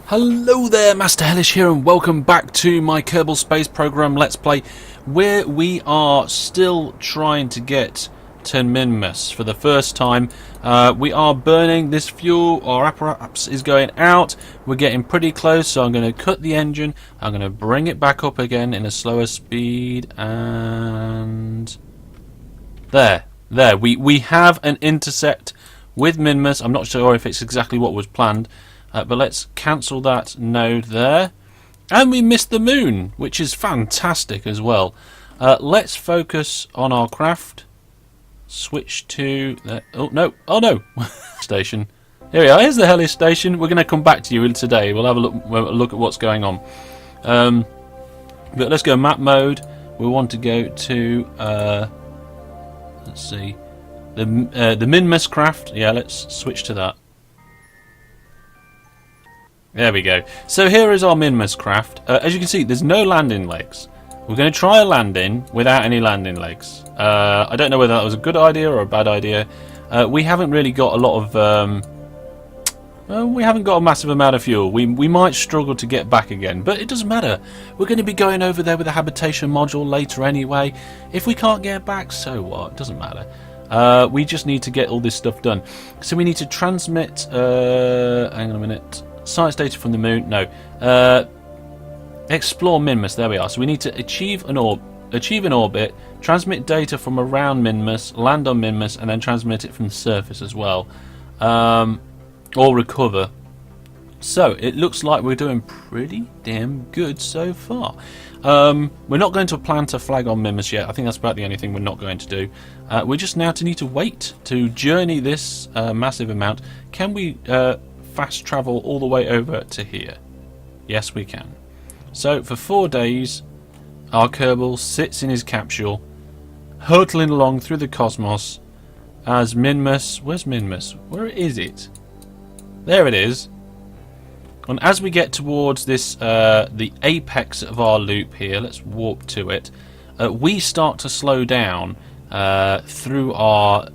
Hello there, Master Hellish here, and welcome back to my Kerbal Space Program Let's Play, where we are still trying to get to Minmus for the first time. We are burning this fuel, our apparatus is going out, we're getting pretty close, so I'm going to cut the engine, I'm going to bring it back up again in a slower speed, and... There, we have an intercept with Minmus. I'm not sure if it's exactly what was planned. But let's cancel that node there. And we missed the moon, which is fantastic as well. Let's focus on our craft. Switch to... oh no! Station. Here we are, here's the Hellish station. We're going to come back to you today. We'll have a look at what's going on. But let's go map mode. We want to go to... let's see. The Minmus craft. Yeah, let's switch to that. There we go. So here is our Minmus craft. As you can see, there's no landing legs. We're going to try a landing without any landing legs. I don't know whether that was a good idea or a bad idea. We haven't really got a lot of... we haven't got a massive amount of fuel. We might struggle to get back again, but it doesn't matter. We're going to be going over there with a habitation module later anyway. If we can't get back, so what? It doesn't matter. We just need to get all this stuff done. So we need to transmit... hang on a minute... Science data from the moon. No. Explore Minmus. There we are. So we need to achieve an orbit, transmit data from around Minmus, land on Minmus, and then transmit it from the surface as well, or recover. So it looks like we're doing pretty damn good so far. We're not going to plant a flag on Minmus yet. I think that's about the only thing we're not going to do. We just now need to wait to journey this massive amount. Can we fast travel all the way over to here? Yes, we can. So for 4 days our Kerbal sits in his capsule, hurtling along through the cosmos as Minmus... Where's Minmus? Where is it? There it is. And as we get towards this the apex of our loop here, let's warp to it, we start to slow down through our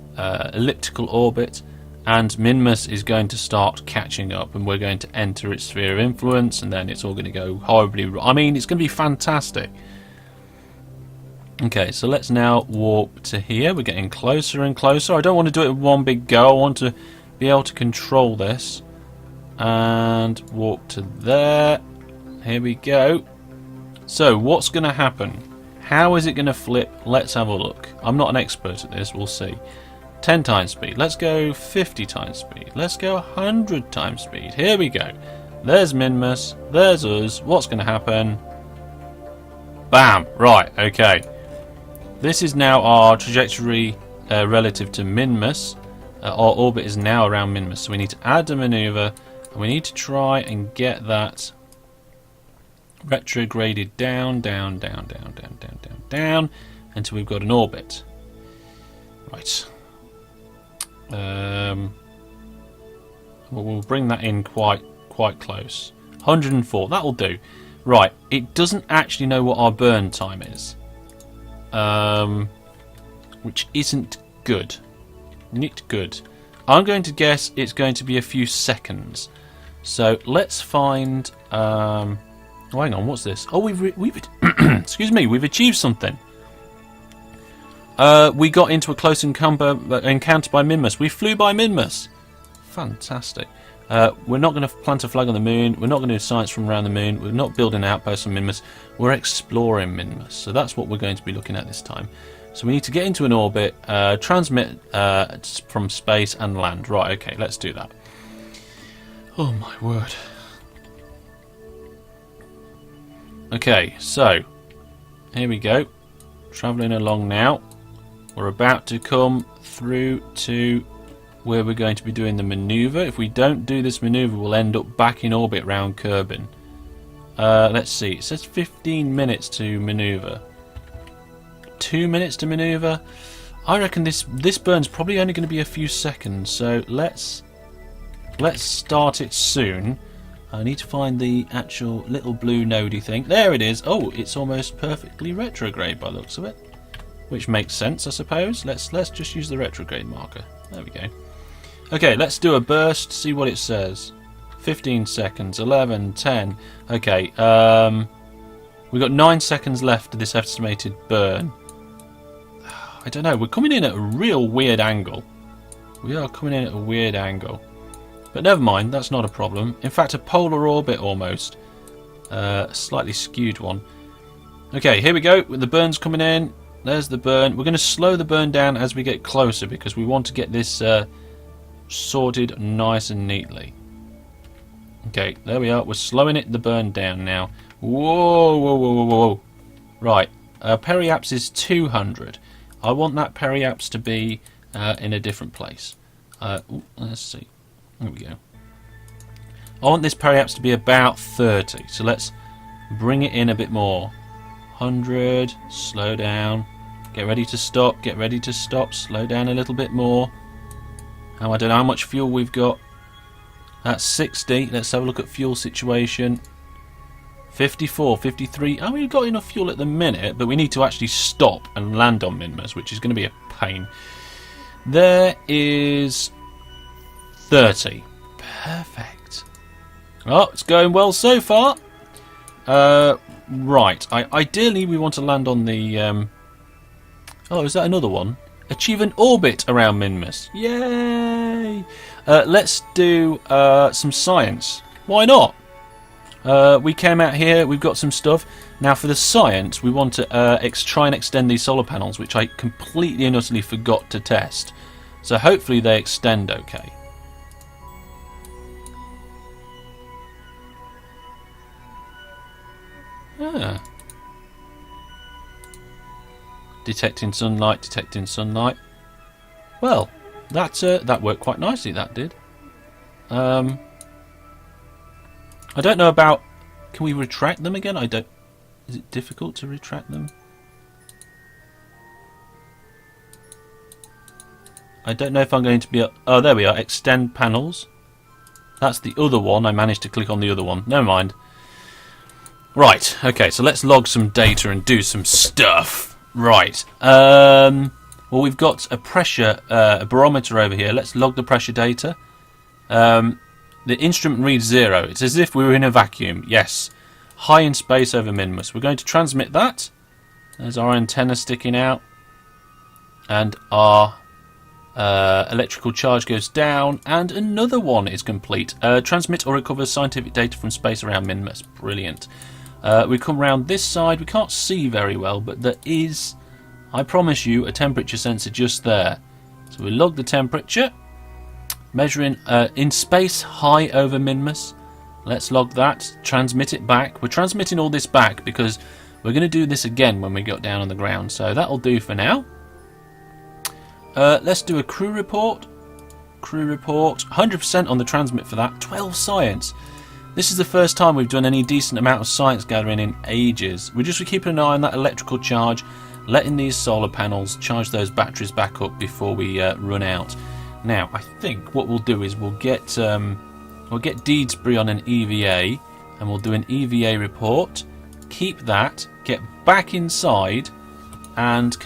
elliptical orbit, and Minmus is going to start catching up, and we're going to enter its sphere of influence, and then it's all going to go horribly wrong. I mean, it's going to be fantastic. Okay, so let's now warp to here. We're getting closer and closer. I don't want to do it in one big go. I want to be able to control this. And warp to there. Here we go. So, what's going to happen? How is it going to flip? Let's have a look. I'm not an expert at this. We'll see. 10 times speed. Let's go 50 times speed. Let's go 100 times speed. Here we go. There's Minmus. There's us. What's going to happen? Bam! Right, okay. This is now our trajectory relative to Minmus. Our orbit is now around Minmus. So we need to add a maneuver. And we need to try and get that retrograded down until we've got an orbit. Right. We'll bring that in quite close. 104, that'll do. Right, it doesn't actually know what our burn time is, which isn't good. Not good. I'm going to guess it's going to be a few seconds. So let's find. Oh, hang on, what's this? Oh, we've excuse me, we've achieved something. We got into a close encounter by Minmus. We flew by Minmus. Fantastic. We're not going to plant a flag on the moon. We're not going to do science from around the moon. We're not building an outpost on Minmus. We're exploring Minmus. So that's what we're going to be looking at this time. So we need to get into an orbit, transmit from space and land. Right, okay, let's do that. Oh my word. Okay, so here we go. Travelling along now. We're about to come through to where we're going to be doing the manoeuvre. If we don't do this manoeuvre, we'll end up back in orbit around Kerbin. Let's see. It says 15 minutes to manoeuvre. 2 minutes to manoeuvre. I reckon this burn's probably only going to be a few seconds. So let's start it soon. I need to find the actual little blue nodey thing. There it is. Oh, it's almost perfectly retrograde by the looks of it. Which makes sense, I suppose. Let's just use the retrograde marker. There we go. Okay, let's do a burst, see what it says. 15 seconds. 11, 10. Okay, we've got 9 seconds left of this estimated burn. I don't know. We're coming in at a real weird angle. We are coming in at a weird angle. But never mind. That's not a problem. In fact, a polar orbit almost. A slightly skewed one. Okay, here we go. The burn's coming in. There's the burn. We're going to slow the burn down as we get closer because we want to get this sorted nice and neatly. Okay, there we are. We're slowing the burn down now. Whoa, whoa, whoa, whoa, whoa. Right, periaps is 200. I want that periaps to be in a different place. Let's see. There we go. I want this periaps to be about 30. So let's bring it in a bit more. 100. Slow down. Get ready to stop. Get ready to stop. Slow down a little bit more. I don't know how much fuel we've got. That's 60. Let's have a look at fuel situation. 54, 53. Oh, we've got enough fuel at the minute, but we need to actually stop and land on Minmus, which is going to be a pain. There is 30. Perfect. Oh, it's going well so far. Right. Ideally, we want to land on the... Oh, is that another one? Achieve an orbit around Minmus. Yay! Let's do some science. Why not? We came out here, we've got some stuff. Now for the science, we want to try and extend these solar panels, which I completely and utterly forgot to test. So hopefully they extend okay. Ah. Detecting sunlight, detecting sunlight. Well, that worked quite nicely, that did. I don't know about... Can we retract them again? Is it difficult to retract them? I don't know if I'm going to be... Oh, there we are. Extend panels. That's the other one. I managed to click on the other one. Never mind. Right. Okay, so let's log some data and do some stuff. Right. Well, we've got a pressure... a barometer over here. Let's log the pressure data. The instrument reads 0. It's as if we were in a vacuum. Yes. High in space over Minmus. We're going to transmit that. There's our antenna sticking out. And our electrical charge goes down. And another one is complete. Transmit or recover scientific data from space around Minmus. Brilliant. We come round this side. We can't see very well, but there is, I promise you, a temperature sensor just there. So we log the temperature. Measuring in space high over Minmus. Let's log that. Transmit it back. We're transmitting all this back because we're going to do this again when we got down on the ground. So that'll do for now. Let's do a crew report. Crew report. 100% on the transmit for that. 12 science. This is the first time we've done any decent amount of science gathering in ages. We're just keeping an eye on that electrical charge. Letting these solar panels charge those batteries back up before we run out. Now, I think what we'll do is we'll get Deedsbury on an EVA, and we'll do an EVA report. Keep that, get back inside, and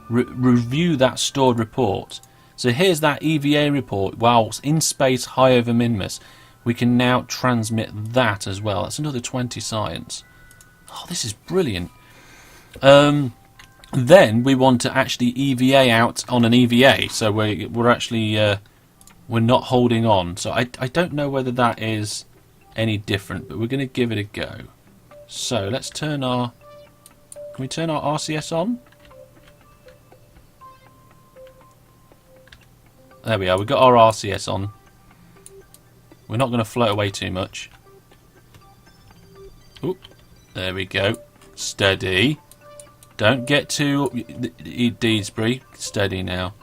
review that stored report. So here's that EVA report. Whilst in space, high over Minmus, we can now transmit that as well. That's another 20 science. Oh, this is brilliant. Then we want to actually EVA out on an EVA, so we're actually we're not holding on. So I don't know whether that is any different, but we're going to give it a go. So let's turn our... Can we turn our RCS on? There we are. We've got our RCS on. We're not going to float away too much. Oop, there we go. Steady. Don't get too Deedsbury. Steady now.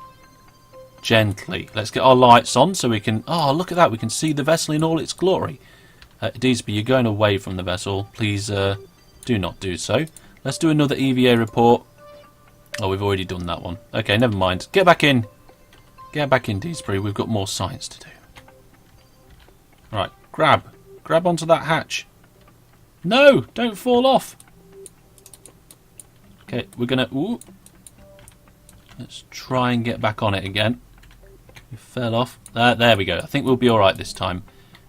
Gently. Let's get our lights on so we can... Oh, look at that. We can see the vessel in all its glory. Deedsbury, you're going away from the vessel. Please do not do so. Let's do another EVA report. Oh, we've already done that one. Okay, never mind. Get back in. Get back in, Deedsbury. We've got more science to do. Right, grab. Grab onto that hatch. No, don't fall off. Okay, we're going to... Let's try and get back on it again. You fell off. There we go. I think we'll be alright this time.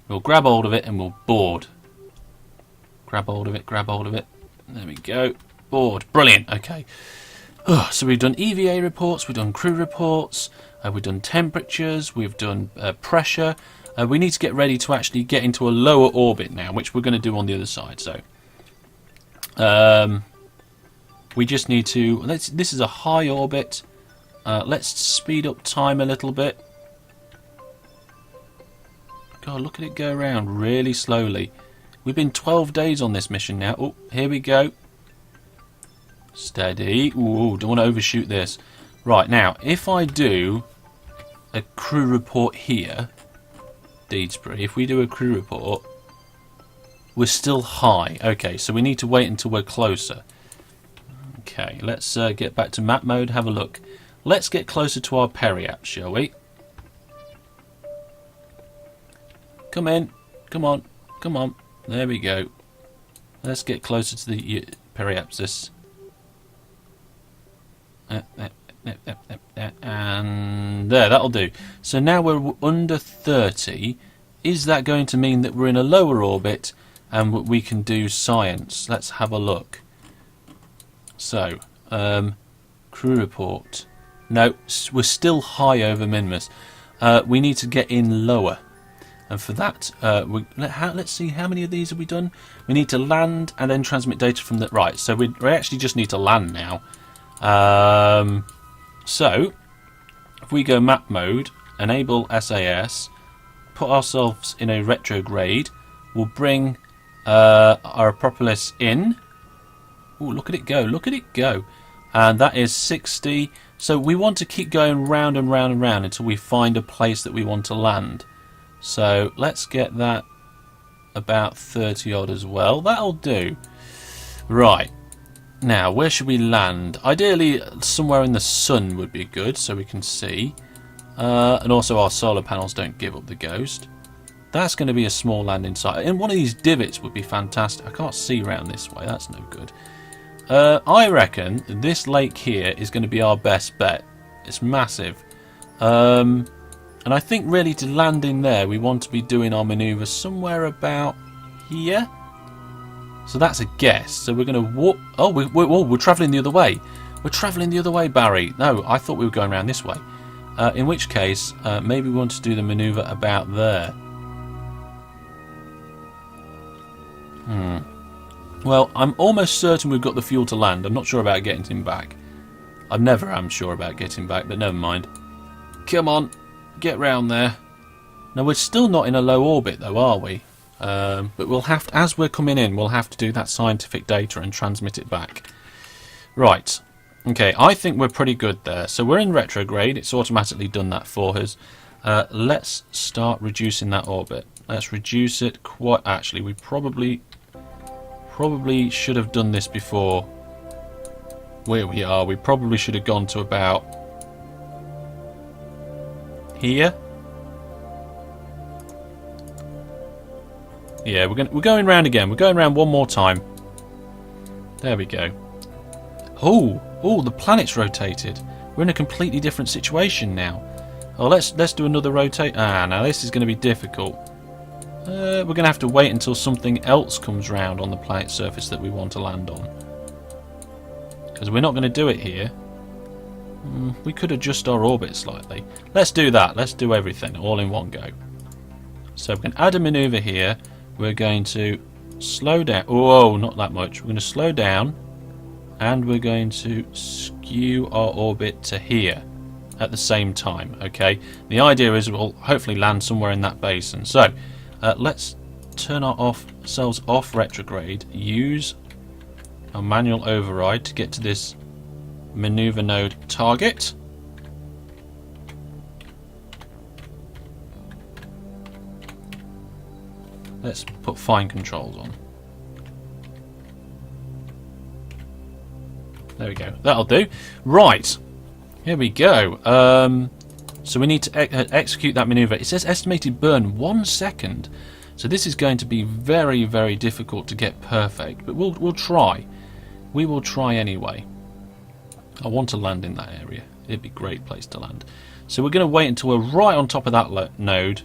We'll grab hold of it and we'll board. Grab hold of it, grab hold of it. There we go. Board. Brilliant. Okay. So we've done EVA reports, we've done crew reports, we've done temperatures, we've done pressure. We need to get ready to actually get into a lower orbit now, which we're going to do on the other side. So we just need to... This is a high orbit. Let's speed up time a little bit. God, look at it go around really slowly. We've been 12 days on this mission now. Oh, here we go. Steady. Ooh, don't want to overshoot this. Right, now, if I do a crew report here, Deedsbury, if we do a crew report, we're still high. Okay, so we need to wait until we're closer. Okay, let's get back to map mode, have a look. Let's get closer to our periaps, shall we? Come in. Come on. Come on. There we go. Let's get closer to the periapsis. And there, that'll do. So now we're under 30. Is that going to mean that we're in a lower orbit and we can do science? Let's have a look. So, crew report. No, we're still high over Minmus. We need to get in lower. And for that, let's see, how many of these have we done? We need to land and then transmit data from the... Right, so we actually just need to land now. So, if we go map mode, enable SAS, put ourselves in a retrograde, we'll bring our Propolis in. Ooh, look at it go, look at it go. And that is 60. So we want to keep going round and round and round until we find a place that we want to land. So let's get that about 30 odd as well. That'll do. Right. Now, where should we land? Ideally, somewhere in the sun would be good, so we can see. And also our solar panels don't give up the ghost. That's going to be a small landing site. And one of these divots would be fantastic. I can't see around this way. That's no good. I reckon this lake here is going to be our best bet. It's massive. And I think really to land in there, we want to be doing our manoeuvre somewhere about here. So that's a guess. So we're going to walk... Oh, we're travelling the other way. We're travelling the other way, Barry. No, I thought we were going around this way. In which case, maybe we want to do the manoeuvre about there. Well, I'm almost certain we've got the fuel to land. I'm not sure about getting him back. I never am sure about getting back, but never mind. Come on, get round there. Now, we're still not in a low orbit, though, are we? But we'll have to, as we're coming in, we'll have to do that scientific data and transmit it back. Right. Okay, I think we're pretty good there. So we're in retrograde. It's automatically done that for us. Let's start reducing that orbit. Let's reduce it quite... Actually, we probably should have done this before. Where we are, we probably should have gone to about... here. Yeah, we're going round again. We're going round one more time. There we go. Oh, the planet's rotated. We're in a completely different situation now. Oh, let's do another rotate. Now this is going to be difficult. We're going to have to wait until something else comes round on the planet surface that we want to land on. Because we're not going to do it here. We could adjust our orbit slightly. Let's do that. Let's do everything all in one go. So we can add a manoeuvre here. We're going to slow down. Oh, not that much. We're going to slow down. And we're going to skew our orbit to here at the same time. Okay. The idea is we'll hopefully land somewhere in that basin. So let's turn ourselves off retrograde. Use our manual override to get to this maneuver node target. Let's put fine controls on. There we go. That'll do. Right. Here we go. So we need to execute that maneuver. It says estimated burn 1 second. So this is going to be very, very difficult to get perfect. But we'll try. We will try anyway. I want to land in that area. It'd be a great place to land. So we're going to wait until we're right on top of that node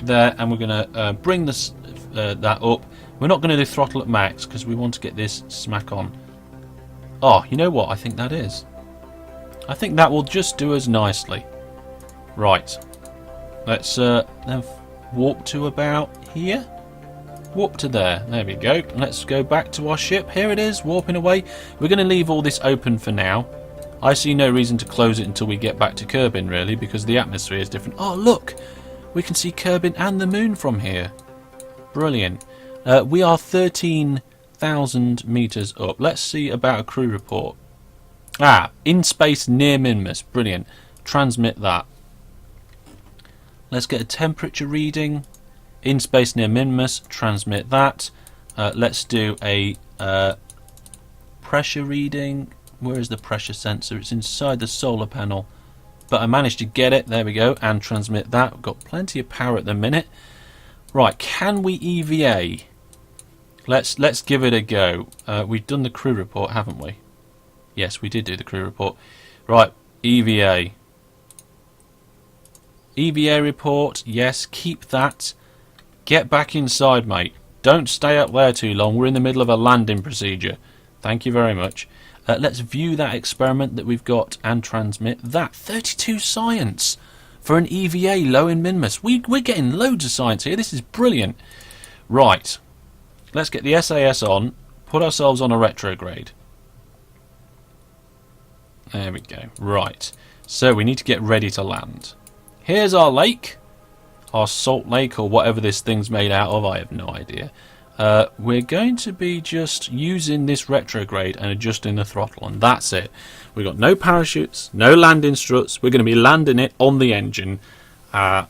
there, and we're going to bring this that up. We're not going to do throttle at max because we want to get this smack on. Oh, you know what? I think that is. I think that will just do us nicely. Right. Let's then warp to about here. Warp to there. There we go. Let's go back to our ship. Here it is, warping away. We're going to leave all this open for now. I see no reason to close it until we get back to Kerbin, really, because the atmosphere is different. Oh, look! We can see Kerbin and the moon from here. Brilliant. We are 13,000 metres up. Let's see about a crew report. Ah, in space near Minmus. Brilliant. Transmit that. Let's get a temperature reading. In space near Minmus. Transmit that. Let's do a pressure reading. Where is the pressure sensor? It's inside the solar panel. But I managed to get it. There we go. And transmit that. We've got plenty of power at the minute. Right. Can we EVA? Let's give it a go. We've done the crew report, haven't we? Yes, we did do the crew report. Right. EVA. EVA report. Yes. Keep that. Get back inside, mate. Don't stay up there too long. We're in the middle of a landing procedure. Thank you very much. Let's view that experiment that we've got and transmit that. 32 science for an EVA low in Minmus. We're getting loads of science here. This is brilliant. Right. Let's get the SAS on. Put ourselves on a retrograde. There we go. Right. So we need to get ready to land. Here's our lake. Our salt lake, or whatever this thing's made out of. I have no idea. We're going to be just using this retrograde and adjusting the throttle, and that's it. We've got no parachutes, no landing struts. We're going to be landing it on the engine,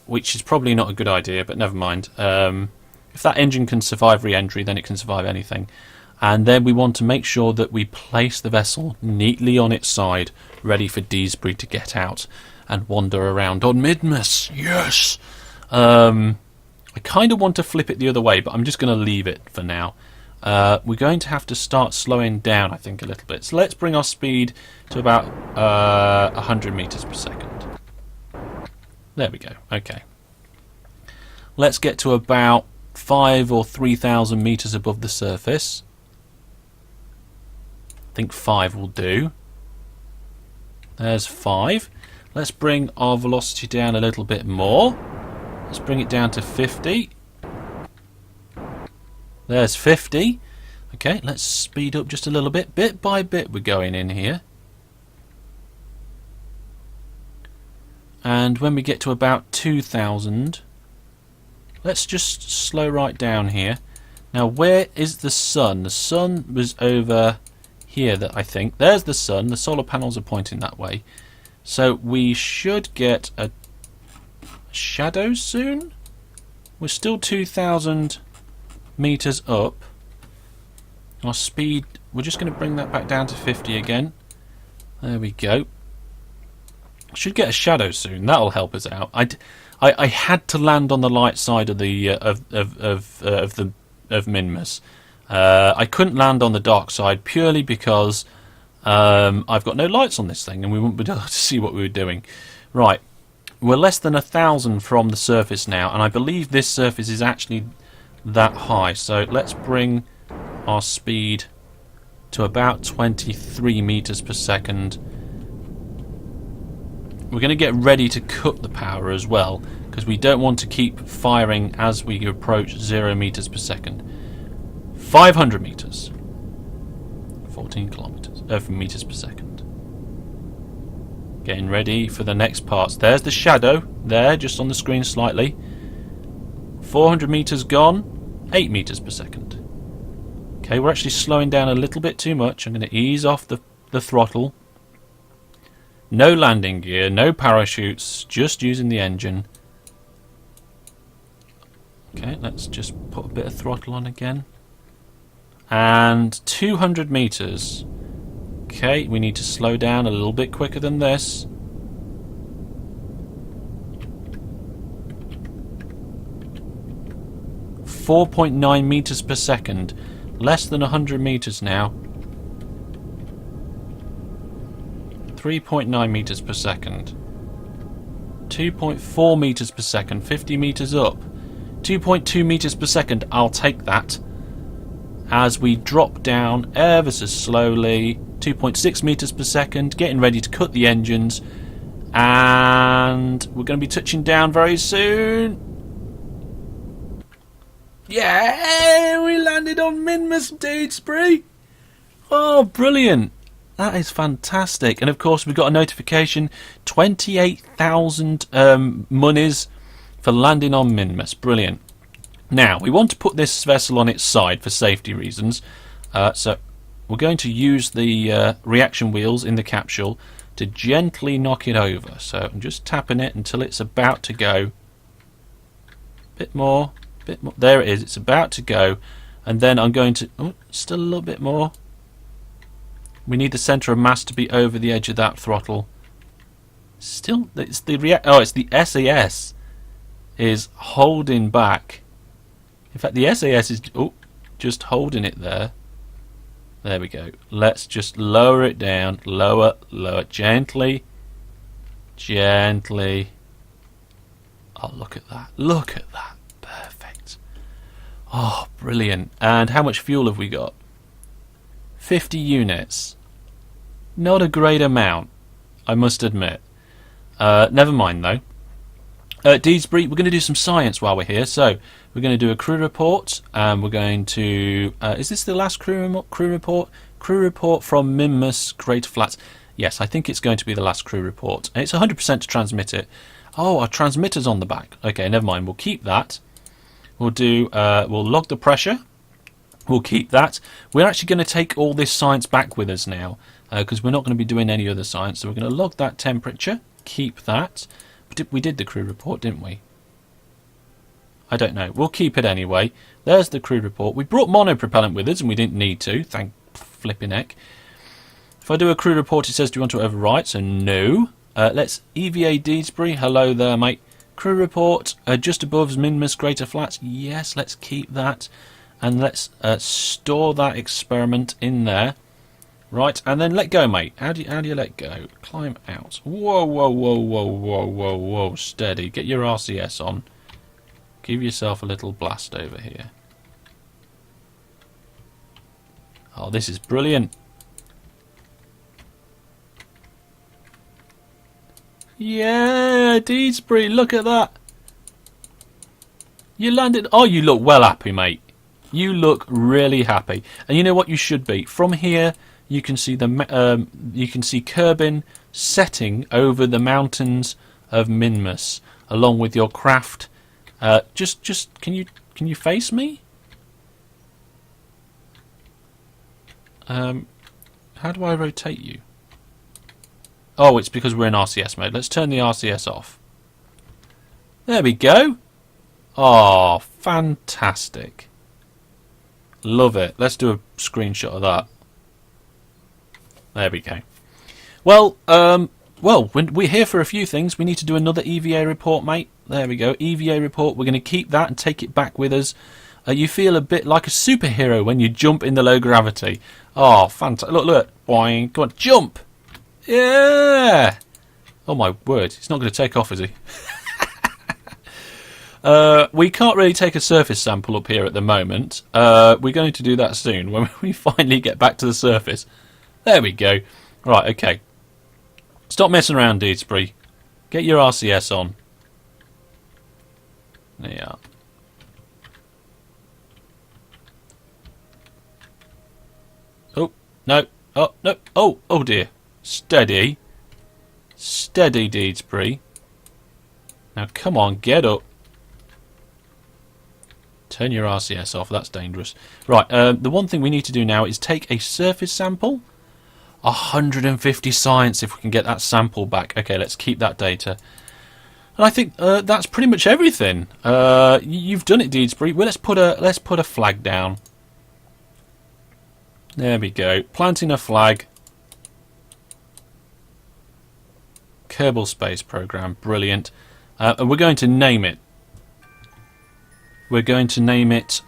which is probably not a good idea, but never mind. If that engine can survive re-entry, then it can survive anything. And then we want to make sure that we place the vessel neatly on its side, ready for Deesbury to get out and wander around on Minmus. Yes! I kind of want to flip it the other way, but I'm just going to leave it for now. We're going to have to start slowing down, I think, a little bit. So let's bring our speed to about 100 metres per second. There we go. Okay. Let's get to about 5,000 or 3,000 metres above the surface. I think 5 will do. There's 5. Let's bring our velocity down a little bit more. Let's bring it down to 50. There's 50. Okay, let's speed up just a little bit. Bit by bit we're going in here. And when we get to about 2,000, let's just slow right down here. Now, where is the sun? The sun was over here, that I think. There's the sun. The solar panels are pointing that way. So we should get a shadow soon. We're still 2,000 meters up. Our speed, we're just going to bring that back down to 50 again. There we go. Should get a shadow soon. That'll help us out. I had to land on the light side of the of Minmus. I couldn't land on the dark side purely because I've got no lights on this thing, and we wouldn't be able to see what we were doing. Right. We're less than 1,000 from the surface now, and I believe this surface is actually that high. So let's bring our speed to about 23 meters per second. We're going to get ready to cut the power as well, because we don't want to keep firing as we approach 0 meters per second. 500 meters. 14 kilometers, meters per second. Getting ready for the next parts. There's the shadow there, just on the screen slightly. 400 meters gone. 8 meters per second. Okay, we're actually slowing down a little bit too much. I'm going to ease off the throttle. No landing gear, no parachutes, just using the engine. Okay, let's just put a bit of throttle on again. And 200 meters. Okay, we need to slow down a little bit quicker than this. .9 meters per second. Less than 100 meters now. 3.9 meters per second. 2.4 meters per second, 50 meters up. 2.2 meters per second, I'll take that. As we drop down ever so slowly, 2.6 meters per second, getting ready to cut the engines, and we're going to be touching down very soon. Yeah, we landed on Minmus, Deedsbury. Oh, brilliant. That is fantastic. And of course, we've got a notification, 28,000 monies for landing on Minmus. Brilliant. Now, we want to put this vessel on its side for safety reasons. So we're going to use the reaction wheels in the capsule to gently knock it over. So I'm just tapping it until it's about to go. Bit more, bit more. There it is. It's about to go. And then I'm going to... Oh, still a little bit more. We need the centre of mass to be over the edge of that throttle. Still, it's the SAS is holding back. In fact, the SAS is just holding it there. There we go. Let's just lower it down. Lower, lower, gently, gently. Oh, look at that! Look at that! Perfect. Oh, brilliant! And how much fuel have we got? 50 units. Not a great amount, I must admit. Never mind though. Deedsbury, we're going to do some science while we're here. So we're going to do a crew report, and we're going to... is this the last crew report? Crew report from Minmus Greater Flats. Yes, I think it's going to be the last crew report. And it's 100% to transmit it. Oh, our transmitter's on the back. Okay, never mind. We'll keep that. We'll do... we'll log the pressure. We'll keep that. We're actually going to take all this science back with us now, because we're not going to be doing any other science. So we're going to log that temperature. Keep that. We did the crew report, didn't we? I don't know. We'll keep it anyway. There's the crew report. We brought monopropellant with us, and we didn't need to. Thank flipping heck. If I do a crew report, it says, do you want to overwrite? So no. Let's EVA Deedsbury. Hello there, mate. Crew report. Just above Minmus Greater Flats. Yes, let's keep that. And let's store that experiment in there. Right, and then let go, mate. How do you let go? Climb out. Whoa, whoa, whoa, whoa, whoa, whoa, whoa. Steady. Get your RCS on. Give yourself a little blast over here. Oh, this is brilliant. Yeah, Deedsbury, look at that. You landed. Oh, you look well happy, mate. You look really happy. And you know what you should be? From here, you can see Kerbin setting over the mountains of Minmus, along with your craft. Just can you face me? How do I rotate you? Oh, it's because we're in RCS mode. Let's turn the RCS off. There we go. Oh, fantastic. Love it. Let's do a screenshot of that. There we go. Well, we're here for a few things. We need to do another EVA report, mate. There we go. EVA report. We're going to keep that and take it back with us. You feel a bit like a superhero when you jump in the low gravity. Oh, fantastic. Look. Boing. Come on, jump. Yeah. Oh, my word. He's not going to take off, is he? We can't really take a surface sample up here at the moment. We're going to do that soon when we finally get back to the surface. There we go. Right, okay. Stop messing around, Deedsbury. Get your RCS on. There you are. Oh, no. Oh, no. Oh dear. Steady. Steady, Deedsbury. Now, come on, get up. Turn your RCS off. That's dangerous. Right, the one thing we need to do now is take a surface sample. 150 science if we can get that sample back. Okay, let's keep that data. And I think that's pretty much everything. You've done it, Deedsbury. Well, let's put a flag down. There we go. Planting a flag. Kerbal Space Program. Brilliant. And we're going to name it. We're going to name it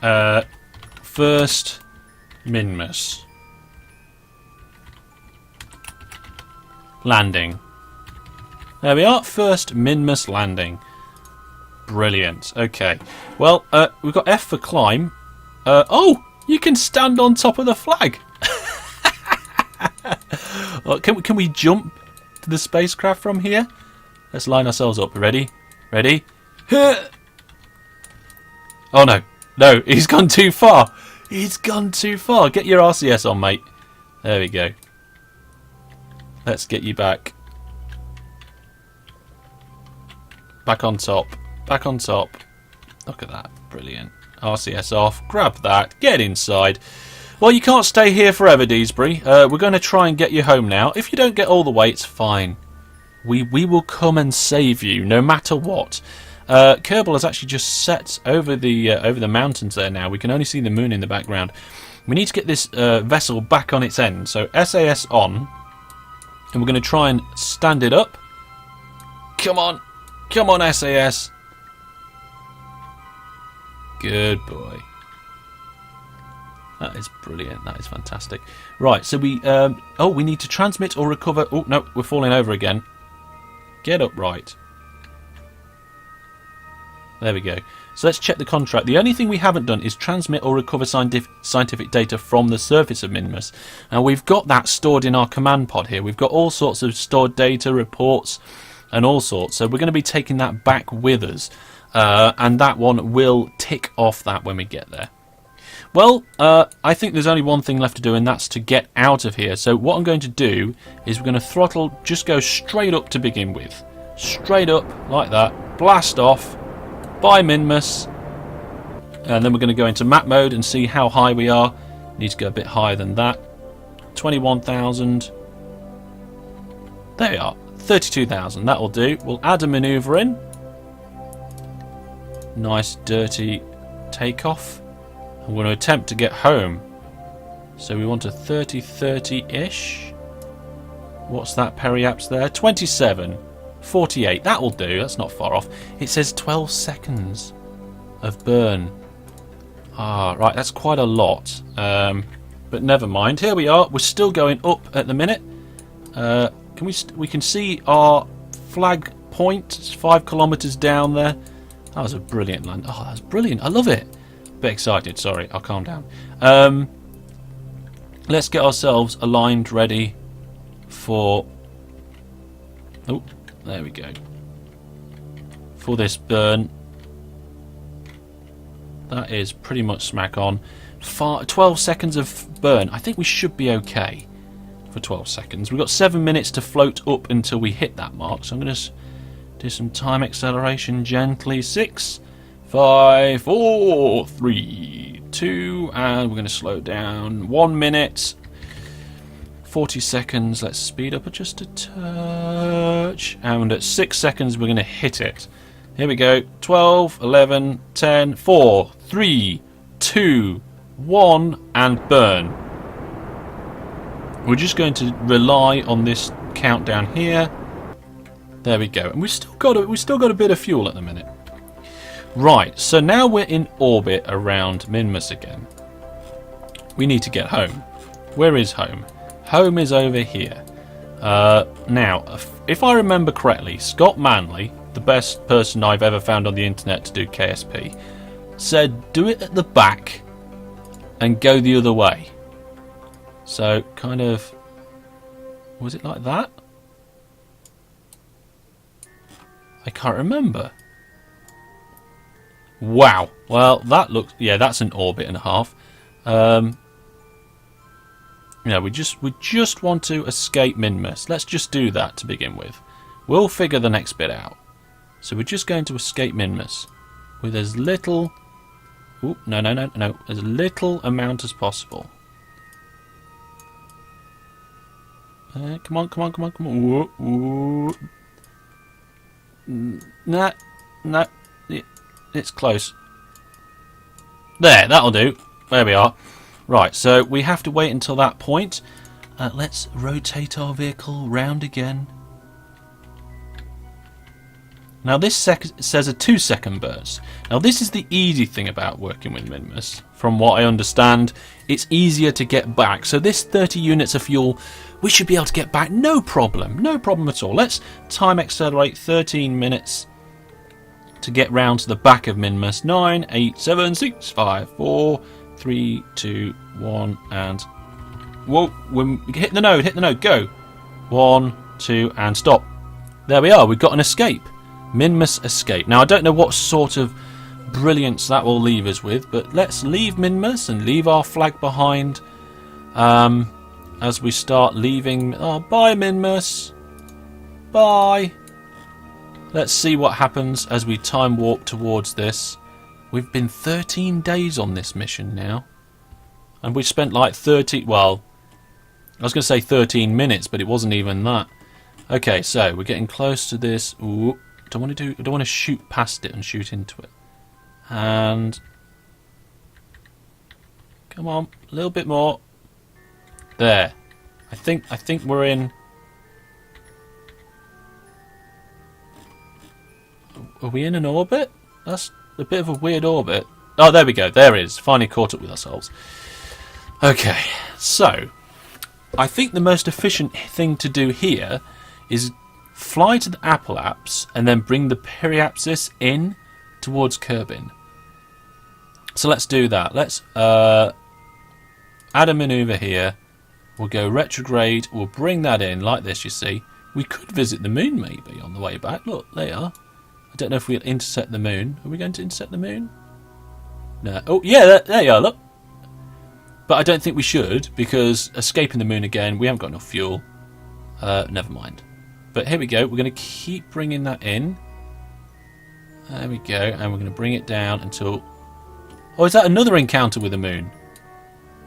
First Minmus. Landing. There we are. First Minmus landing. Brilliant. Okay. Well, we've got F for climb. Oh, you can stand on top of the flag. Can we jump to the spacecraft from here? Let's line ourselves up. Ready? Ready? Oh no. No, he's gone too far. He's gone too far. Get your RCS on, mate. There we go. Let's get you back. Back on top. Back on top. Look at that. Brilliant. RCS off. Grab that. Get inside. Well, you can't stay here forever, Deesbury. We're going to try and get you home now. If you don't get all the way, it's fine. We will come and save you, no matter what. Kerbal has actually just set over the mountains there now. We can only see the moon in the background. We need to get this vessel back on its end. So SAS on. And we're going to try and stand it up. Come on. Come on, SAS. Good boy. That is brilliant. That is fantastic. Right, so we need to transmit or recover. Oh, no, we're falling over again. Get upright. There we go. So let's check the contract. The only thing we haven't done is transmit or recover scientific data from the surface of Minmus. And we've got that stored in our command pod here. We've got all sorts of stored data, reports, and all sorts. So we're going to be taking that back with us. And that one will tick off that when we get there. Well, I think there's only one thing left to do, and that's to get out of here. So what I'm going to do is we're going to throttle, just go straight up to begin with. Straight up, like that. Blast off. By Minmus. And then we're going to go into map mode and see how high we are. Need to go a bit higher than that. 21,000. There we are. 32,000. That'll do. We'll add a manoeuvre in. Nice dirty takeoff. I'm going to attempt to get home. So we want a 30-30-ish. What's that periaps there? 27. 48. That'll do. That's not far off. It says 12 seconds of burn. Ah, right. That's quite a lot. But never mind. Here we are. We're still going up at the minute. We can see our flag point. It's 5 kilometers down there. That was a brilliant land. Oh, that's brilliant. I love it. Bit excited. Sorry, I'll calm down. Let's get ourselves aligned, ready for. Oh, there we go. For this burn. That is pretty much smack on. 12 seconds of burn. I think we should be okay for 12 seconds. We've got 7 minutes to float up until we hit that mark. So I'm going to do some time acceleration gently. 6, 5, 4, 3, 2, and we're going to slow down. 1 minute. 40 seconds. Let's speed up just a touch. And at 6 seconds, we're going to hit it. Here we go. 12, 11, 10, 4, 3, 2, 1, and burn. We're just going to rely on this countdown here. There we go. And we've still got a bit of fuel at the minute. Right. So now we're in orbit around Minmus again. We need to get home. Where is home? Home is over here. Now, if I remember correctly, Scott Manley, the best person I've ever found on the internet to do KSP, said do it at the back and go the other way. So, kind of, was it like that? I can't remember. Wow. Well, that looks, yeah, that's an orbit and a half. Yeah, we just want to escape Minmus. Let's just do that to begin with. We'll figure the next bit out. So we're just going to escape Minmus with as little... Ooh, no. As little amount as possible. Come on. Ooh. No. It's close. There, that'll do. There we are. Right, so we have to wait until that point. Let's rotate our vehicle round again. Now this says a 2-second burst. Now this is the easy thing about working with Minmus. From what I understand, it's easier to get back. So this 30 units of fuel, we should be able to get back, no problem. No problem at all. Let's time accelerate 13 minutes to get round to the back of Minmus. 9, 8, 7, 6, 5, 4, 3, 2, 1, and... Whoa, hit the node, go. 1, 2, and stop. There we are, we've got an escape. Minmus escape. Now I don't know what sort of brilliance that will leave us with, but let's leave Minmus and leave our flag behind as we start leaving. Oh, bye Minmus. Bye. Let's see what happens as we time warp towards this. We've been 13 days on this mission now, and we've spent like 30, well, I was going to say 13 minutes, but it wasn't even that. Okay, so we're getting close to this. Ooh, I don't want to shoot past it and shoot into it. And come on, a little bit more. There. I think we're in. Are we in an orbit? That's a bit of a weird orbit. Oh, there we go. There it is. Finally caught up with ourselves. Okay, so I think the most efficient thing to do here is fly to the apoapse and then bring the periapsis in towards Kerbin. So let's do that. Let's add a maneuver here. We'll go retrograde. We'll bring that in like this, you see. We could visit the moon maybe on the way back. Look, there you are. I don't know if we'll intercept the moon. Are we going to intercept the moon? No. Oh, yeah, there you are, look. But I don't think we should, because escaping the moon again, we haven't got enough fuel. Never mind. But here we go. We're going to keep bringing that in. There we go. And we're going to bring it down until... Oh, is that another encounter with the moon?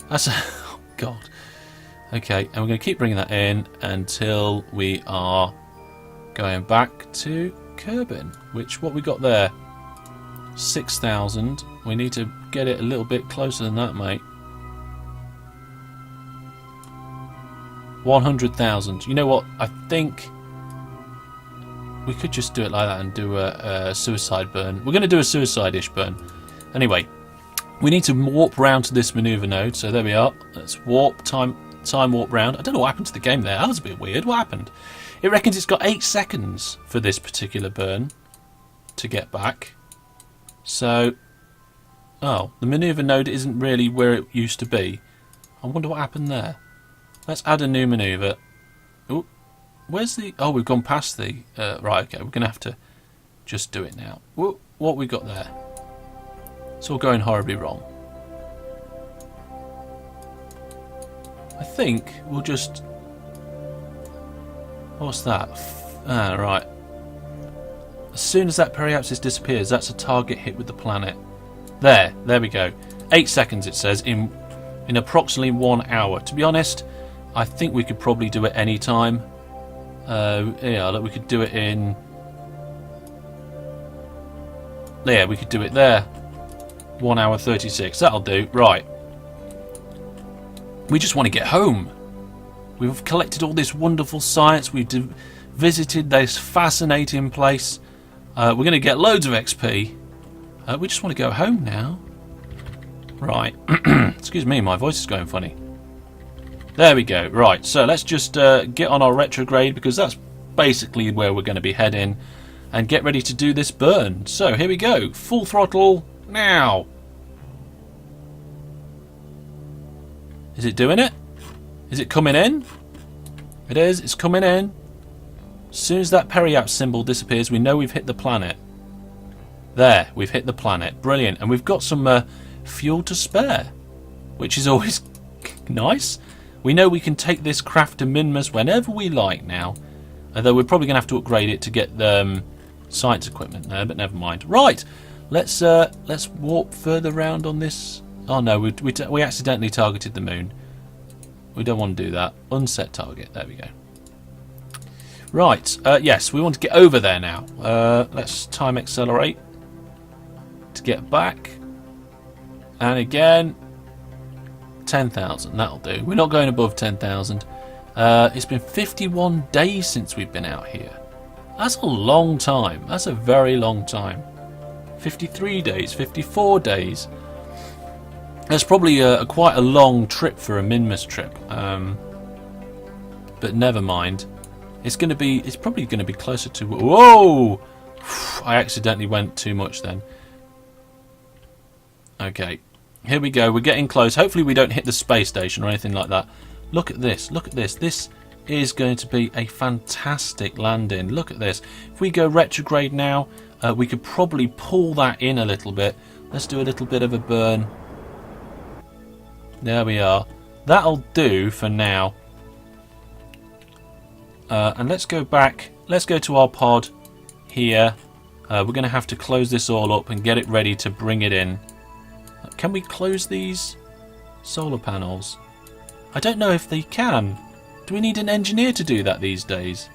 That's... Oh, God. Okay, and we're going to keep bringing that in until we are going back to Kerbin. Which, what we got there? 6,000. We need to get it a little bit closer than that, mate. 100,000. You know what? I think we could just do it like that and do a suicide burn. We're going to do a suicide-ish burn. Anyway, we need to warp round to this maneuver node. So there we are. Let's warp, time warp round. I don't know what happened to the game there. That was a bit weird. What happened? It reckons it's got 8 seconds for this particular burn to get back. So, oh, the maneuver node isn't really where it used to be. I wonder what happened there. Let's add a new maneuver. Oh, where's the... Oh, we've gone past the... right, okay, we're going to have to just do it now. Whoa, what we got there? It's all going horribly wrong. I think we'll just... What's that? Ah, right. As soon as that periapsis disappears, that's a target hit with the planet. There we go. 8 seconds, it says, in approximately 1 hour. To be honest, I think we could probably do it any time. Yeah, look, we could do it in... Yeah, we could do it there. 1 hour 36. That'll do. Right. We just want to get home. We've collected all this wonderful science. We've visited this fascinating place. We're going to get loads of XP. We just want to go home now. Right. Excuse me, my voice is going funny. There we go. Right, so let's just get on our retrograde, because that's basically where we're going to be heading, and get ready to do this burn. So here we go. Full throttle now. Is it doing it? Is it coming in? It is. It's coming in. As soon as that periapsis symbol disappears, we know we've hit the planet. There, we've hit the planet. Brilliant. And we've got some fuel to spare, which is always nice. We know we can take this craft to Minmus whenever we like now. Although we're probably going to have to upgrade it to get the science equipment there, but never mind. Right, let's warp further round on this. Oh no, we accidentally targeted the moon. We don't want to do that. Unset target. There we go. Right, yes, we want to get over there now. Let's time accelerate to get back. And again, 10,000, that'll do. We're not going above 10,000. It's been 51 days since we've been out here. That's a long time. That's a very long time. 53 days, 54 days. That's probably quite a long trip for a Minmus trip. But never mind. It's probably going to be closer to... Whoa! I accidentally went too much then. Okay. Here we go. We're getting close. Hopefully we don't hit the space station or anything like that. Look at this. Look at this. This is going to be a fantastic landing. Look at this. If we go retrograde now, we could probably pull that in a little bit. Let's do a little bit of a burn. There we are. That'll do for now. And let's go back. Let's go to our pod here. We're going to have to close this all up and get it ready to bring it in. Can we close these solar panels? I don't know if they can. Do we need an engineer to do that these days?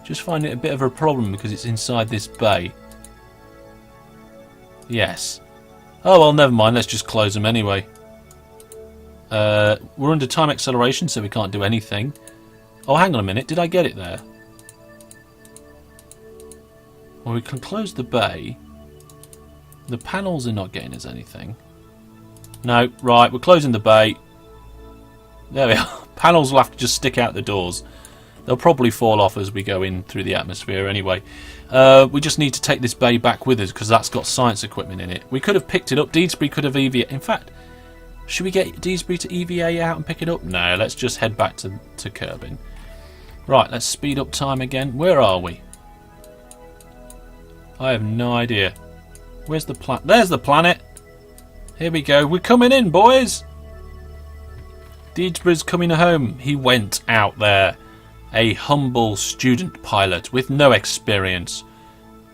Just find it a bit of a problem because it's inside this bay. Yes. Oh well, never mind. Let's just close them anyway. We're under time acceleration, so we can't do anything. Oh, hang on a minute. Did I get it there? Well, we can close the bay. The panels are not getting us anything. No, right. We're closing the bay. There we are. Panels will have to just stick out the doors. They'll probably fall off as we go in through the atmosphere anyway. We just need to take this bay back with us because that's got science equipment in it. We could have picked it up. Deedsbury could have EVA. In fact, should we get Deedsbury to EVA out and pick it up? No, let's just head back to Kerbin. Right, let's speed up time again. Where are we? I have no idea. Where's the planet? There's the planet. Here we go. We're coming in, boys. Deedsbury's coming home. He went out there. A humble student pilot with no experience.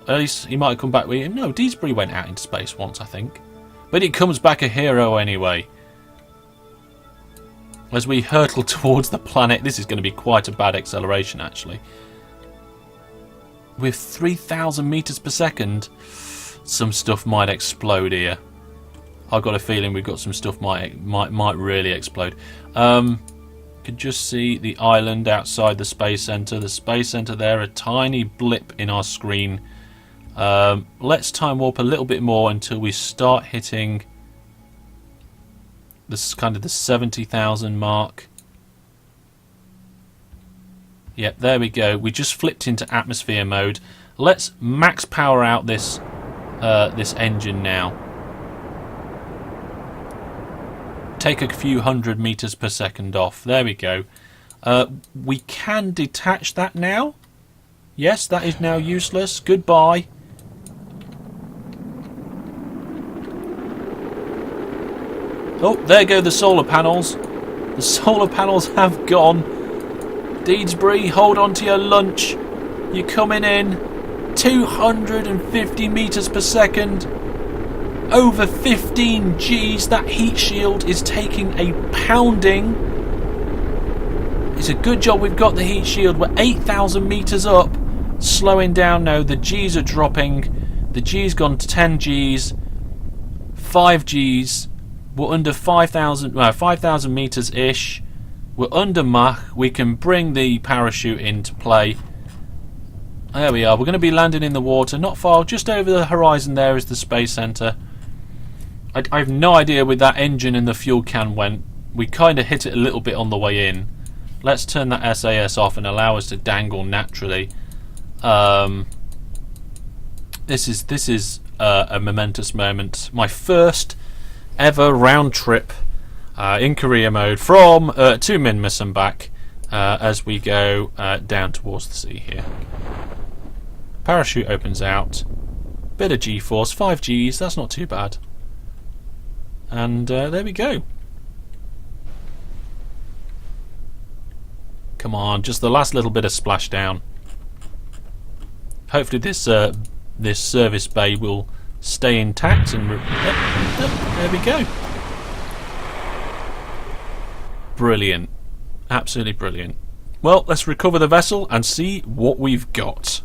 At least he might have come back with him. No, Deedsbury went out into space once, I think. But he comes back a hero anyway. As we hurtle towards the planet, this is going to be quite a bad acceleration, actually. With 3,000 meters per second, some stuff might explode here. I've got a feeling we've got some stuff might really explode. Could just see the island outside the space center. The space center there, a tiny blip in our screen. Let's time warp a little bit more until we start hitting this kind of the 70,000 mark. Yep, there we go. We just flipped into atmosphere mode. Let's max power out this this engine now. Take a few hundred meters per second off. There we go. We can detach that now. Yes, that is now useless. Goodbye. Oh, there go the solar panels. The solar panels have gone. Deedsbury, hold on to your lunch. You're coming in. 250 meters per second. Over 15 Gs. That heat shield is taking a pounding. It's a good job we've got the heat shield. We're 8,000 meters up. Slowing down now. The Gs are dropping. The G's gone to 10 Gs. 5 Gs. We're under 5,000 meters ish. We're under Mach. We can bring the parachute into play. There we are. We're going to be landing in the water. Not far. Just over the horizon there is the space center. I have no idea where that engine and the fuel can went. We kind of hit it a little bit on the way in. Let's turn that SAS off and allow us to dangle naturally. This is a momentous moment. My first ever round trip in career mode from to Minmus and back as we go down towards the sea here. Parachute opens out. Bit of G-force, 5 Gs, that's not too bad. And there we go. Come on, just the last little bit of splashdown. Hopefully this service bay will stay intact and there we go. Brilliant. Absolutely brilliant. Well, let's recover the vessel and see what we've got.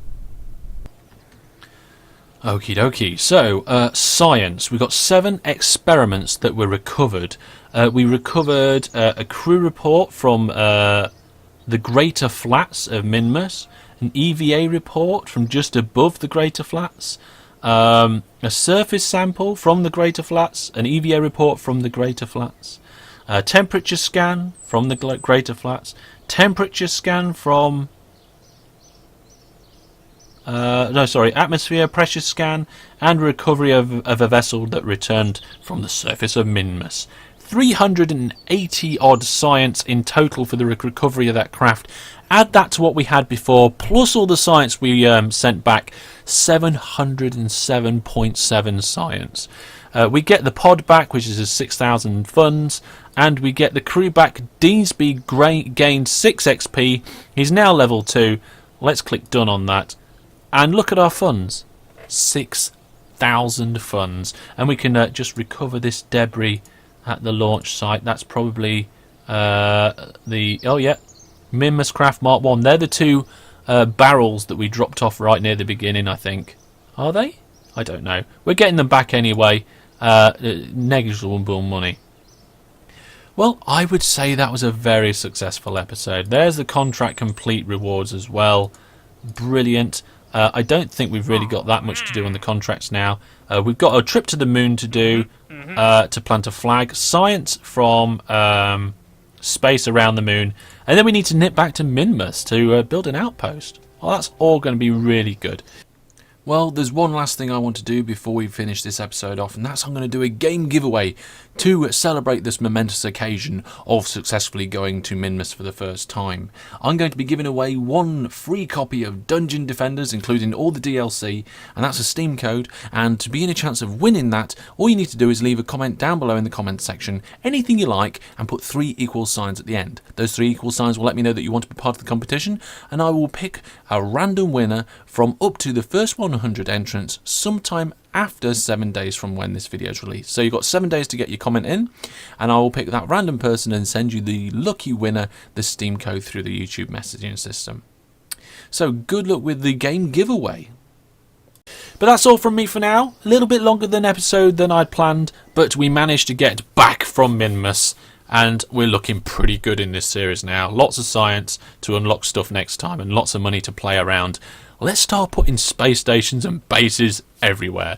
Okie dokie. So, science. We've got 7 experiments that were recovered. We recovered a crew report from the Greater Flats of Minmus, an EVA report from just above the Greater Flats, a surface sample from the Greater Flats, an EVA report from the Greater Flats, a temperature scan from the Greater Flats, temperature scan from... atmosphere pressure scan, and recovery of a vessel that returned from the surface of Minmus. 380 odd science in total for the recovery of that craft. Add that to what we had before, plus all the science we sent back, 707.7 science. We get the pod back, which is 6,000 funds, and we get the crew back. Deansby gained 6 XP. He's now level 2. Let's click done on that. And look at our funds, 6,000 funds. And we can just recover this debris at the launch site. That's probably Minmus Craft Mark 1. They're the 2 barrels that we dropped off right near the beginning, I think. Are they? I don't know. We're getting them back anyway. Negligible money. Well, I would say that was a very successful episode. There's the contract complete rewards as well. Brilliant. I don't think we've really got that much to do on the contracts now. We've got a trip to the moon to do, to plant a flag, science from space around the moon, and then we need to nip back to Minmus to build an outpost. Well, that's all going to be really good. Well, there's one last thing I want to do before we finish this episode off, and that's I'm going to do a game giveaway to celebrate this momentous occasion of successfully going to Minmus for the first time. I'm going to be giving away 1 free copy of Dungeon Defenders, including all the DLC, and that's a Steam code, and to be in a chance of winning that, all you need to do is leave a comment down below in the comments section, anything you like, and put 3 equal signs at the end. Those 3 equal signs will let me know that you want to be part of the competition, and I will pick a random winner from up to the first 100 entrants sometime after 7 days from when this video is released. So you've got 7 days to get your comment in, and I will pick that random person and send you the lucky winner the Steam code through the YouTube messaging system. So good luck with the game giveaway. But that's all from me for now. A little bit longer than episode than I'd planned, but we managed to get back from Minmus, and we're looking pretty good in this series now. Lots of science to unlock stuff next time, and lots of money to play around. Let's start putting space stations and bases everywhere.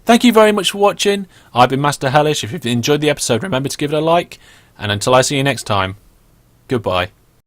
Thank you very much for watching. I've been Master Hellish. If you've enjoyed the episode, remember to give it a like. And until I see you next time, goodbye.